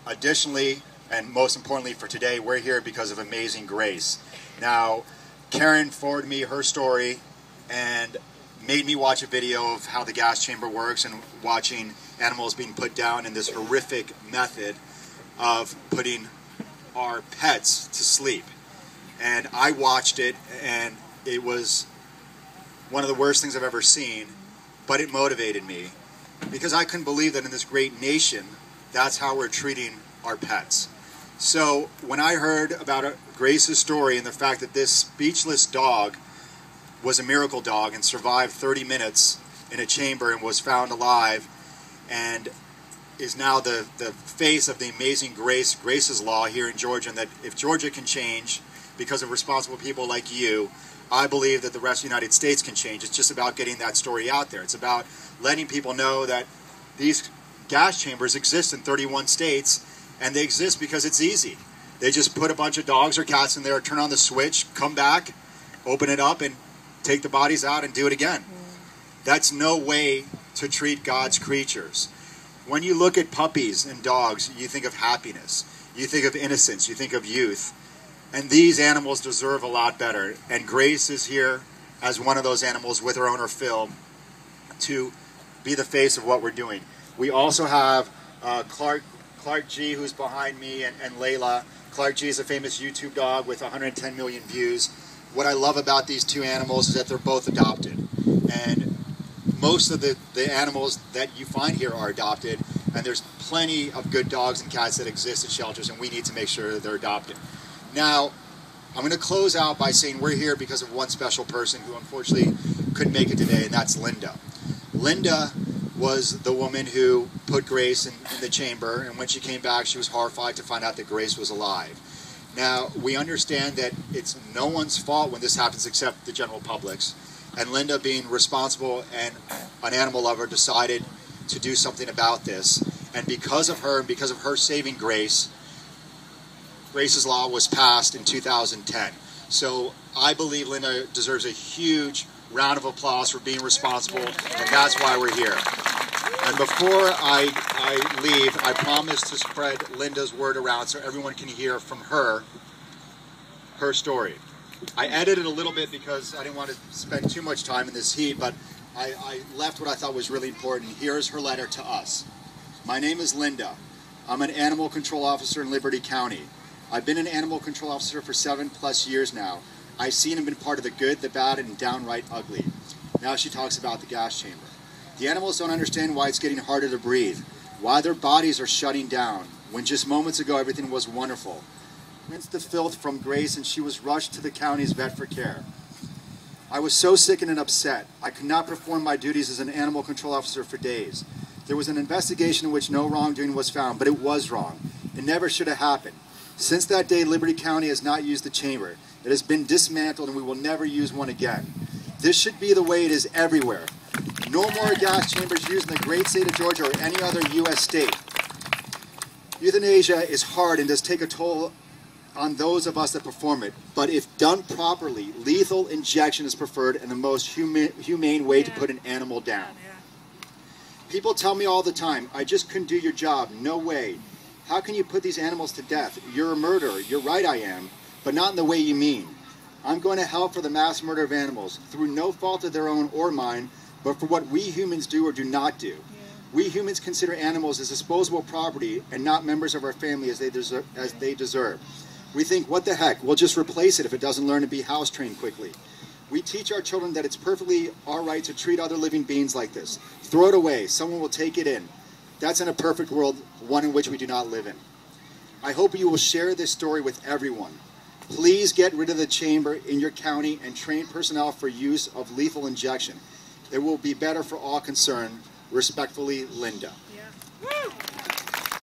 additionally, and most importantly for today, we're here because of Amazing Grace. Now, Karen forwarded me her story and made me watch a video of how the gas chamber works and watching animals being put down in this horrific method of putting our pets to sleep. And I watched it, and it was one of the worst things I've ever seen, but it motivated me because I couldn't believe that in this great nation, that's how we're treating our pets. So when I heard about Grace's story and the fact that this speechless dog was a miracle dog and survived 30 minutes in a chamber and was found alive and is now the face of the Amazing Grace's law here in Georgia, and that if Georgia can change because of responsible people like you, I believe that the rest of the United States can change. It's just about getting that story out there. It's about letting people know that these gas chambers exist in 31 states, and they exist because it's easy. They just put a bunch of dogs or cats in there, turn on the switch, come back, open it up, and take the bodies out and do it again. That's no way to treat God's creatures. When you look at puppies and dogs, you think of happiness, you think of innocence, you think of youth. And these animals deserve a lot better. And Grace is here as one of those animals with her owner Phil to be the face of what we're doing. We also have Clark G, who's behind me, and Layla. Clark G is a famous YouTube dog with 110 million views. What I love about these two animals is that they're both adopted. And most of the animals that you find here are adopted, and there's plenty of good dogs and cats that exist at shelters, and we need to make sure that they're adopted. Now, I'm going to close out by saying we're here because of one special person who unfortunately couldn't make it today, and that's Linda. Linda was the woman who put Grace in the chamber, and when she came back, she was horrified to find out that Grace was alive. Now, we understand that it's no one's fault when this happens except the general public's, and Linda, being responsible and an animal lover, decided to do something about this. And because of her, and because of her saving Grace's law was passed in 2010. So I believe Linda deserves a huge round of applause for being responsible, and that's why we're here. And before I leave, I promise to spread Linda's word around so everyone can hear from her story. I edited a little bit because I didn't want to spend too much time in this heat, but I left what I thought was really important. Here's her letter to us. My name is Linda. I'm an animal control officer in Liberty County. I've been an animal control officer for 7+ years now. I've seen and been part of the good, the bad, and downright ugly. Now she talks about the gas chamber. The animals don't understand why it's getting harder to breathe, why their bodies are shutting down, when just moments ago everything was wonderful. Rinsed the filth from Grace and she was rushed to the county's vet for care. I was so sickened and upset. I could not perform my duties as an animal control officer for days. There was an investigation in which no wrongdoing was found, but it was wrong. It never should have happened. Since that day, Liberty County has not used the chamber. It has been dismantled and we will never use one again. This should be the way it is everywhere. No more gas chambers used in the great state of Georgia or any other U.S. state. Euthanasia is hard and does take a toll on those of us that perform it, but if done properly, lethal injection is preferred and the most humane way to put an animal down. People tell me all the time, I just couldn't do your job. No way. How can you put these animals to death? You're a murderer. You're right, I am, but not in the way you mean. I'm going to hell for the mass murder of animals, through no fault of their own or mine, but for what we humans do or do not do. We humans consider animals as disposable property and not members of our family as they deserve. We think, what the heck, we'll just replace it if it doesn't learn to be house trained quickly. We teach our children that it's perfectly all right to treat other living beings like this. Throw it away, someone will take it in. That's in a perfect world, one in which we do not live in. I hope you will share this story with everyone. Please get rid of the chamber in your county and train personnel for use of lethal injection. It will be better for all concerned. Respectfully, Linda. Yeah.